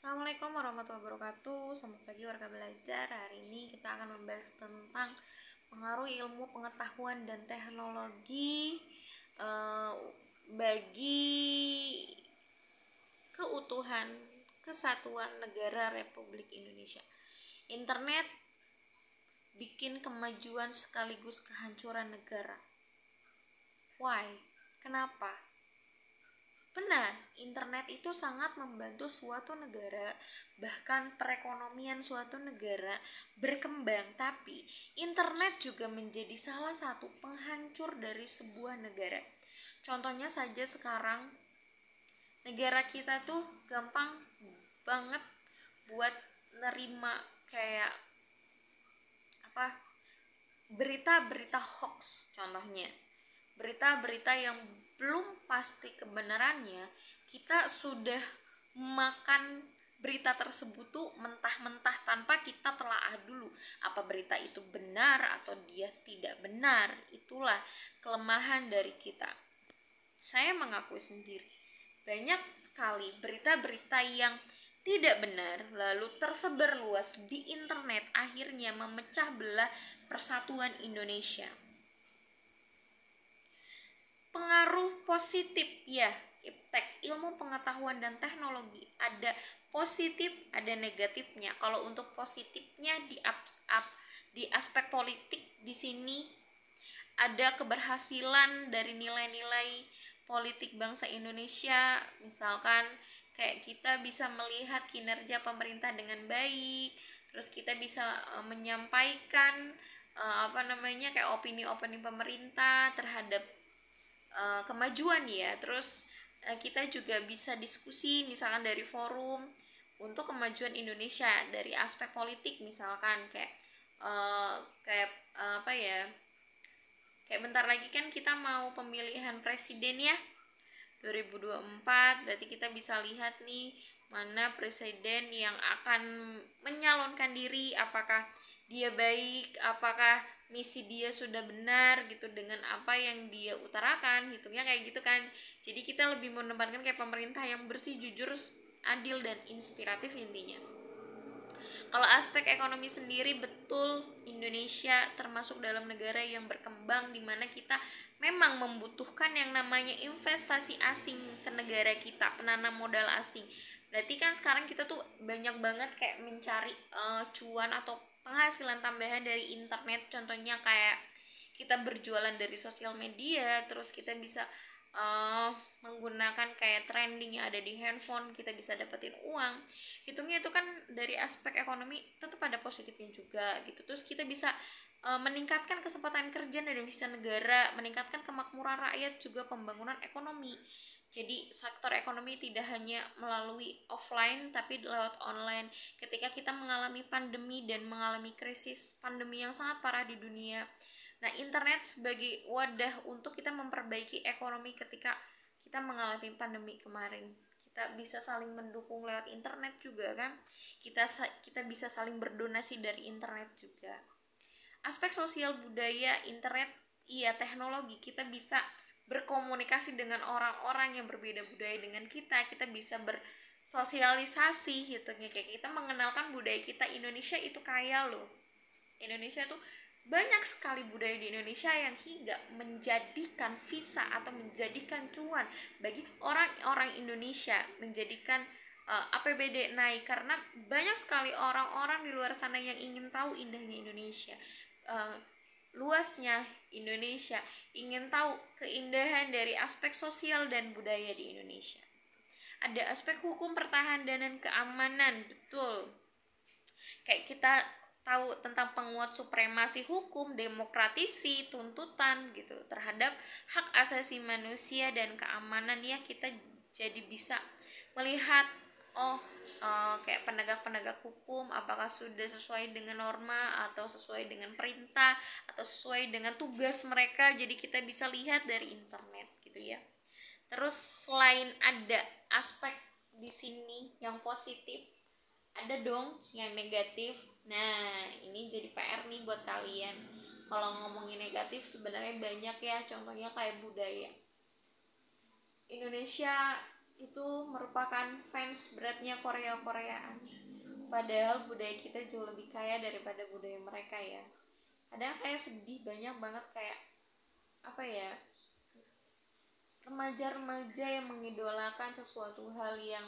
Assalamualaikum warahmatullahi wabarakatuh. Selamat pagi warga belajar. Hari ini kita akan membahas tentang pengaruh ilmu pengetahuan dan teknologi bagi keutuhan kesatuan negara Republik Indonesia. Internet bikin kemajuan sekaligus kehancuran negara. Why? Kenapa? Benar, internet itu sangat membantu suatu negara, bahkan perekonomian suatu negara berkembang. Tapi internet juga menjadi salah satu penghancur dari sebuah negara. Contohnya saja sekarang, negara kita tuh gampang banget buat nerima kayak berita-berita hoax. Contohnya berita-berita yang belum pasti kebenarannya, kita sudah makan berita tersebut tuh mentah-mentah tanpa kita telaah dulu apa berita itu benar atau dia tidak benar. Itulah kelemahan dari kita. Saya mengakui sendiri, banyak sekali berita-berita yang tidak benar lalu tersebar luas di internet, akhirnya memecah belah persatuan Indonesia. Pengaruh positif ya, iptek ilmu pengetahuan dan teknologi ada positif ada negatifnya. Kalau untuk positifnya di aspek politik, di sini ada keberhasilan dari nilai-nilai politik bangsa Indonesia. Misalkan kayak kita bisa melihat kinerja pemerintah dengan baik, terus kita bisa menyampaikan kayak opini-opini pemerintah terhadap kemajuan ya. Terus kita juga bisa diskusi misalkan dari forum untuk kemajuan Indonesia dari aspek politik, misalkan kayak kayak bentar lagi kan kita mau pemilihan presiden ya, 2024. Berarti kita bisa lihat nih mana presiden yang akan menyalonkan diri, apakah dia baik, apakah misi dia sudah benar gitu dengan apa yang dia utarakan, hitungnya kayak gitu kan. Jadi kita lebih menempatkan kayak pemerintah yang bersih, jujur, adil, dan inspiratif intinya. Kalau aspek ekonomi sendiri, betul Indonesia termasuk dalam negara yang berkembang, di mana kita memang membutuhkan yang namanya investasi asing ke negara kita, penanam modal asing. Berarti kan sekarang kita tuh banyak banget kayak mencari cuan atau penghasilan tambahan dari internet. Contohnya kayak kita berjualan dari sosial media, terus kita bisa menggunakan kayak trending yang ada di handphone, kita bisa dapetin uang. Hitungnya itu kan dari aspek ekonomi tetap ada positifnya juga gitu. Terus kita bisa meningkatkan kesempatan kerja dari bisa negara, meningkatkan kemakmuran rakyat, juga pembangunan ekonomi. Jadi sektor ekonomi tidak hanya melalui offline tapi lewat online. Ketika kita mengalami pandemi dan mengalami krisis pandemi yang sangat parah di dunia, nah internet sebagai wadah untuk kita memperbaiki ekonomi ketika kita mengalami pandemi kemarin. Kita bisa saling mendukung lewat internet juga kan. Kita bisa saling berdonasi dari internet juga. Aspek sosial budaya, internet, iya teknologi, kita bisa berkomunikasi dengan orang-orang yang berbeda budaya dengan kita. Kita bisa bersosialisasi gitu, kayak kita mengenalkan budaya kita. Indonesia itu kaya loh. Indonesia tuh banyak sekali budaya di Indonesia yang hingga menjadikan visa atau menjadikan cuan bagi orang-orang Indonesia, menjadikan APBD naik, karena banyak sekali orang-orang di luar sana yang ingin tahu indahnya Indonesia, luasnya Indonesia, ingin tahu keindahan dari aspek sosial dan budaya di Indonesia. Ada aspek hukum, pertahanan, dan keamanan, betul. Kayak kita tahu tentang penguat supremasi hukum, demokratisi, tuntutan gitu terhadap hak asasi manusia dan keamanan ya. Kita jadi bisa melihat kayak penegak-penegak hukum apakah sudah sesuai dengan norma atau sesuai dengan perintah atau sesuai dengan tugas mereka. Jadi kita bisa lihat dari internet gitu ya. Terus selain ada aspek di sini yang positif, ada dong yang negatif. Nah ini jadi PR nih buat kalian. Kalau ngomongin negatif sebenarnya banyak ya. Contohnya kayak budaya. Indonesia itu merupakan fans beratnya Korea-Koreaan, padahal budaya kita jauh lebih kaya daripada budaya mereka ya. Kadang saya sedih banyak banget kayak apa ya, remaja-remaja yang mengidolakan sesuatu hal yang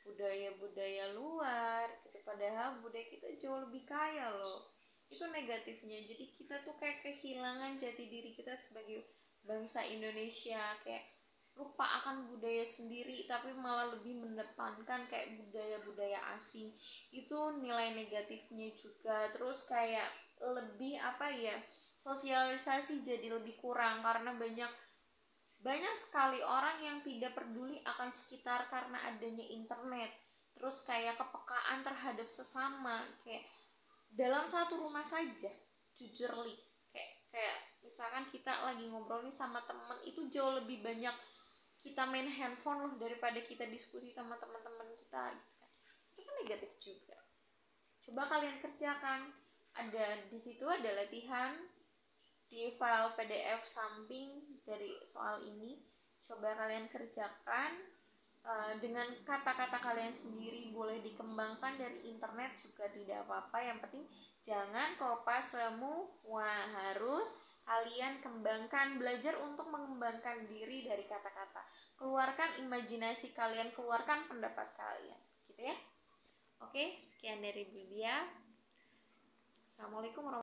budaya-budaya luar gitu, padahal budaya kita jauh lebih kaya loh. Itu negatifnya. Jadi kita tuh kayak kehilangan jati diri kita sebagai bangsa Indonesia, kayak lupa akan budaya sendiri tapi malah lebih mendepankan kayak budaya-budaya asing. Itu nilai negatifnya juga. Terus kayak lebih apa ya, sosialisasi jadi lebih kurang karena banyak sekali orang yang tidak peduli akan sekitar karena adanya internet. Terus kayak kepekaan terhadap sesama, kayak dalam satu rumah saja, jujur li, kayak misalkan kita lagi ngobrol nih sama temen, itu jauh lebih banyak kita main handphone loh daripada kita diskusi sama teman-teman kita gitu kan. Itu kan negatif juga. Coba kalian kerjakan, ada di situ ada latihan di file PDF samping dari soal ini. Coba kalian kerjakan dengan kata-kata kalian sendiri, boleh dikembangkan dari internet juga tidak apa-apa, yang penting jangan kopas semua, harus kalian kembangkan, belajar untuk mengembangkan diri dari kata-kata, keluarkan imajinasi kalian, keluarkan pendapat kalian gitu ya. Oke, sekian dari Bu Zia. Assalamualaikum warahmatullahi wabarakatuh.